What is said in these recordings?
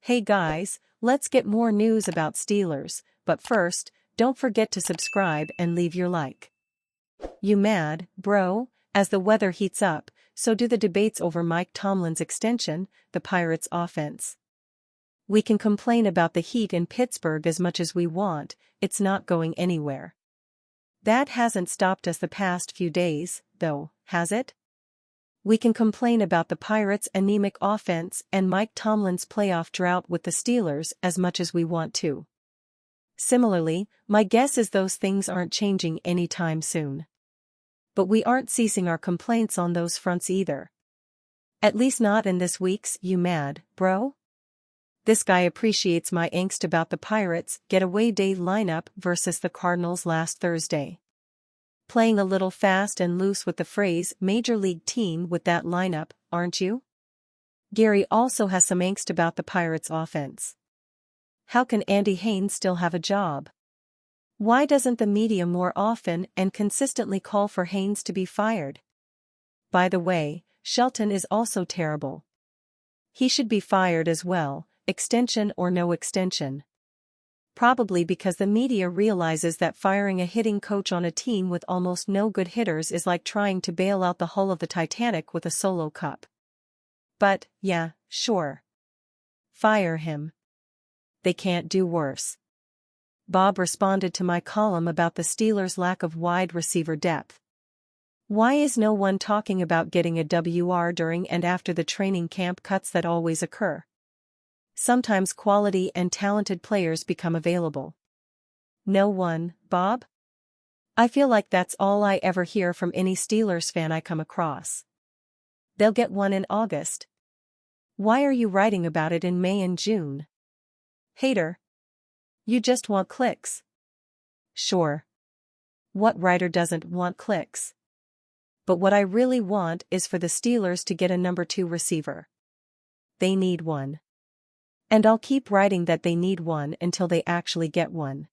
Hey guys, let's get more news about Steelers, but first, don't forget to subscribe and leave your like. You mad, bro? As the weather heats up, so do the debates over Mike Tomlin's extension, the Pirates' offense. We can complain about the heat in Pittsburgh as much as we want, it's not going anywhere. That hasn't stopped us the past few days, though, has it? We can complain about the Pirates' anemic offense and Mike Tomlin's playoff drought with the Steelers as much as we want to. Similarly, my guess is those things aren't changing anytime soon. But we aren't ceasing our complaints on those fronts either. At least not in this week's You Mad, Bro? This guy appreciates my angst about the Pirates' getaway day lineup versus the Cardinals last Thursday. Playing a little fast and loose with the phrase Major League team with that lineup, aren't you? Gary also has some angst about the Pirates' offense. How can Andy Haynes still have a job? Why doesn't the media more often and consistently call for Haynes to be fired? By the way, Shelton is also terrible. He should be fired as well, extension or no extension. Probably because the media realizes that firing a hitting coach on a team with almost no good hitters is like trying to bail out the hull of the Titanic with a solo cup. But, yeah, sure. Fire him. They can't do worse. Bob responded to my column about the Steelers' lack of wide receiver depth. Why is no one talking about getting a WR during and after the training camp cuts that always occur? Sometimes quality and talented players become available. No one, Bob? I feel like that's all I ever hear from any Steelers fan I come across. They'll get one in August. Why are you writing about it in May and June? Hater. You just want clicks. Sure. What writer doesn't want clicks? But what I really want is for the Steelers to get a number 2 receiver. They need one. And I'll keep writing that they need one until they actually get one.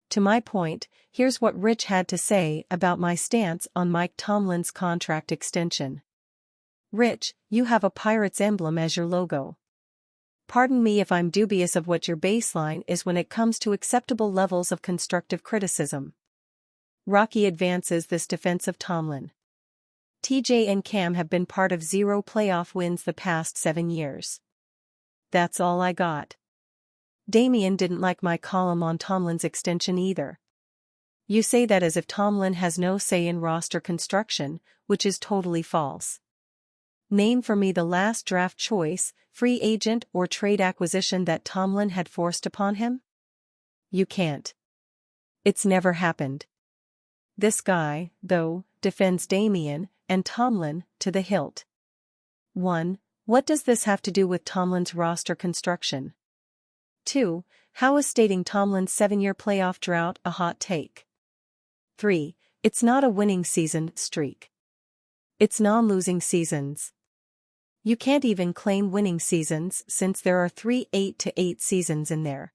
To my point, here's what Rich had to say about my stance on Mike Tomlin's contract extension. Rich, you have a Pirates emblem as your logo. Pardon me if I'm dubious of what your baseline is when it comes to acceptable levels of constructive criticism. Rocky advances this defense of Tomlin. TJ and Cam have been part of 0 playoff wins the past 7 years. That's all I got. Damian didn't like my column on Tomlin's extension either. You say that as if Tomlin has no say in roster construction, which is totally false. Name for me the last draft choice, free agent or trade acquisition that Tomlin had forced upon him? You can't. It's never happened. This guy, though, defends Damian and Tomlin to the hilt. 1. What does this have to do with Tomlin's roster construction? 2. How is stating Tomlin's 7-year playoff drought a hot take? 3. It's not a winning season streak. It's non-losing seasons. You can't even claim winning seasons since there are 3 8-8 seasons in there.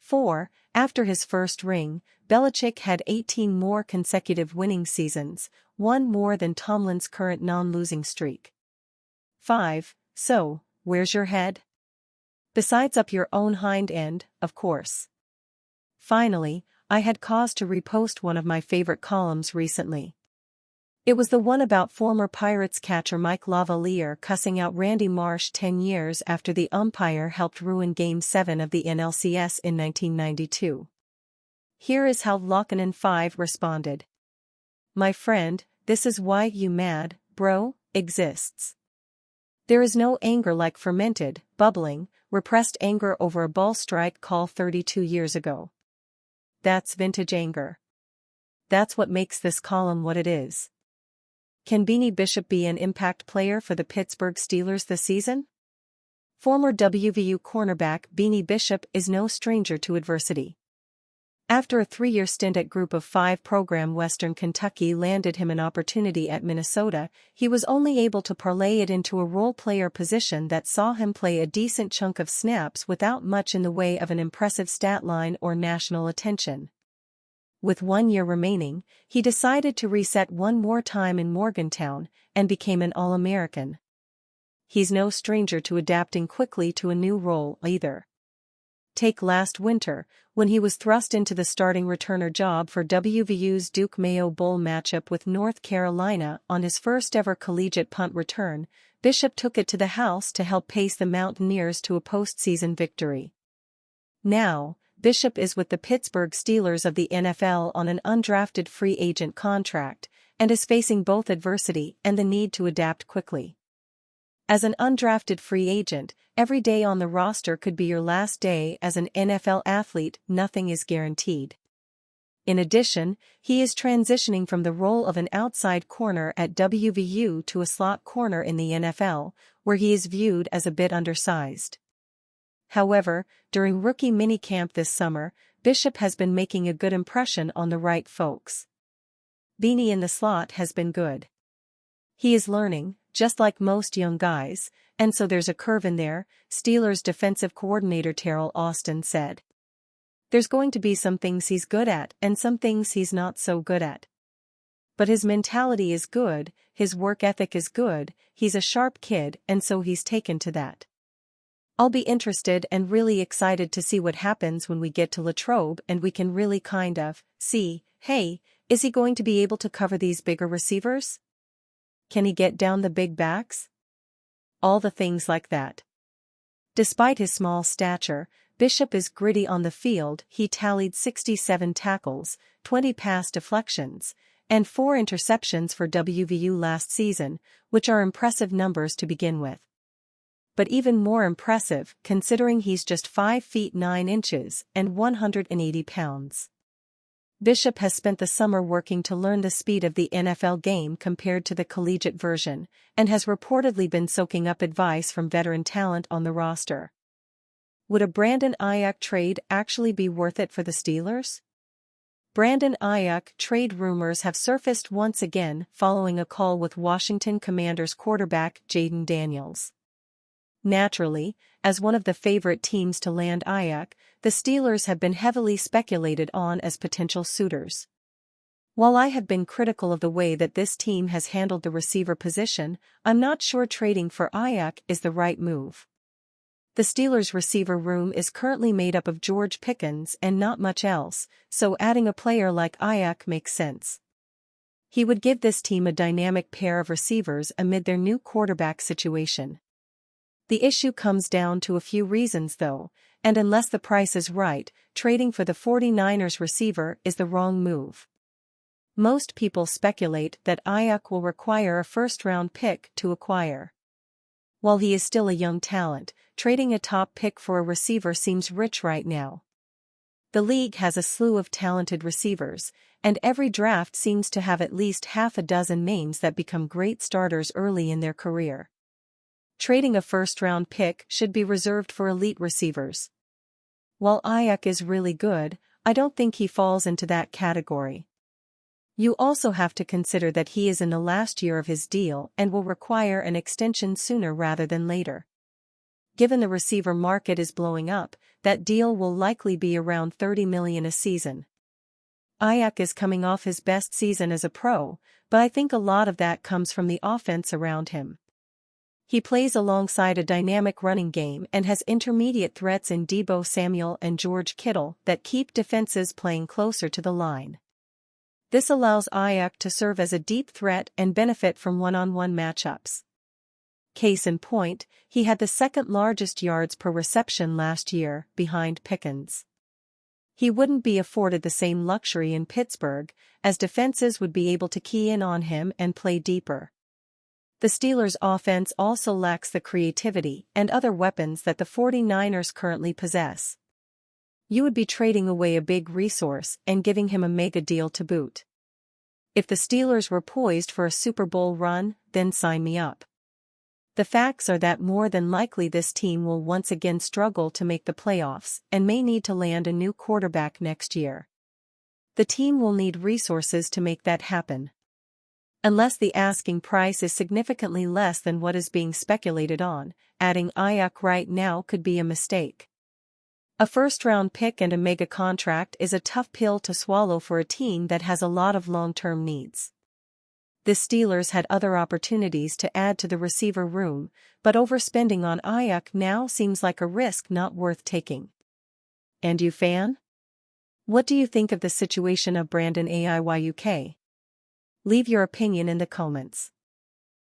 4. After his first ring, Belichick had 18 more consecutive winning seasons, one more than Tomlin's current non-losing streak. 5. So, where's your head? Besides up your own hind end, of course. Finally, I had cause to repost one of my favorite columns recently. It was the one about former Pirates catcher Mike Lavalier cussing out Randy Marsh 10 years after the umpire helped ruin Game 7 of the NLCS in 1992. Here is how Lockinen 5 responded. My friend, this is why You Mad, Bro, exists. There is no anger like fermented, bubbling, repressed anger over a ball strike call 32 years ago. That's vintage anger. That's what makes this column what it is. Can Beanie Bishop be an impact player for the Pittsburgh Steelers this season? Former WVU cornerback Beanie Bishop is no stranger to adversity. After a 3-year stint at Group of 5 program Western Kentucky landed him an opportunity at Minnesota, he was only able to parlay it into a role player position that saw him play a decent chunk of snaps without much in the way of an impressive stat line or national attention. With 1 year remaining, he decided to reset one more time in Morgantown and became an All-American. he's no stranger to adapting quickly to a new role either. Take last winter, when he was thrust into the starting returner job for WVU's Duke Mayo Bowl matchup with North Carolina on his first-ever collegiate punt return. Bishop took it to the house to help pace the Mountaineers to a postseason victory. Now, Bishop is with the Pittsburgh Steelers of the NFL on an undrafted free agent contract, and is facing both adversity and the need to adapt quickly. As an undrafted free agent, every day on the roster could be your last day as an NFL athlete. Nothing is guaranteed. In addition, he is transitioning from the role of an outside corner at WVU to a slot corner in the NFL, where he is viewed as a bit undersized. However, during rookie minicamp this summer, Bishop has been making a good impression on the right folks. Beanie in the slot has been good. He is learning, just like most young guys, and so there's a curve in there, Steelers defensive coordinator Teryl Austin said. There's going to be some things he's good at and some things he's not so good at. But his mentality is good, his work ethic is good, he's a sharp kid, and so he's taken to that. I'll be interested and really excited to see what happens when we get to Latrobe and we can really kind of see, hey, is he going to be able to cover these bigger receivers? Can he get down the big backs? All the things like that. Despite his small stature, Bishop is gritty on the field. He tallied 67 tackles, 20 pass deflections, and 4 interceptions for WVU last season, which are impressive numbers to begin with. But even more impressive, considering he's just 5 feet 9 inches and 180 pounds. Bishop has spent the summer working to learn the speed of the NFL game compared to the collegiate version, and has reportedly been soaking up advice from veteran talent on the roster. Would a Brandon Aiyuk trade actually be worth it for the Steelers? Brandon Aiyuk trade rumors have surfaced once again following a call with Washington Commanders quarterback Jayden Daniels. Naturally, as one of the favorite teams to land Aiyuk, the Steelers have been heavily speculated on as potential suitors. While I have been critical of the way that this team has handled the receiver position, I'm not sure trading for Aiyuk is the right move. The Steelers' receiver room is currently made up of George Pickens and not much else, so adding a player like Aiyuk makes sense. He would give this team a dynamic pair of receivers amid their new quarterback situation. The issue comes down to a few reasons though, and unless the price is right, trading for the 49ers receiver is the wrong move. Most people speculate that Aiyuk will require a first-round pick to acquire. While he is still a young talent, trading a top pick for a receiver seems rich right now. The league has a slew of talented receivers, and every draft seems to have at least half a dozen names that become great starters early in their career. Trading a first-round pick should be reserved for elite receivers. While Aiyuk is really good, I don't think he falls into that category. You also have to consider that he is in the last year of his deal and will require an extension sooner rather than later. Given the receiver market is blowing up, that deal will likely be around $30 million a season. Aiyuk is coming off his best season as a pro, but I think a lot of that comes from the offense around him. He plays alongside a dynamic running game and has intermediate threats in Deebo Samuel and George Kittle that keep defenses playing closer to the line. This allows Aiyuk to serve as a deep threat and benefit from one-on-one matchups. Case in point, he had the second largest yards per reception last year, behind Pickens. He wouldn't be afforded the same luxury in Pittsburgh, as defenses would be able to key in on him and play deeper. The Steelers' offense also lacks the creativity and other weapons that the 49ers currently possess. You would be trading away a big resource and giving him a mega deal to boot. If the Steelers were poised for a Super Bowl run, then sign me up. The facts are that more than likely this team will once again struggle to make the playoffs and may need to land a new quarterback next year. The team will need resources to make that happen. Unless the asking price is significantly less than what is being speculated on, adding Aiyuk right now could be a mistake. A first-round pick and a mega contract is a tough pill to swallow for a team that has a lot of long-term needs. The Steelers had other opportunities to add to the receiver room, but overspending on Aiyuk now seems like a risk not worth taking. And you, fan? What do you think of the situation of Brandon Aiyuk? Leave your opinion in the comments.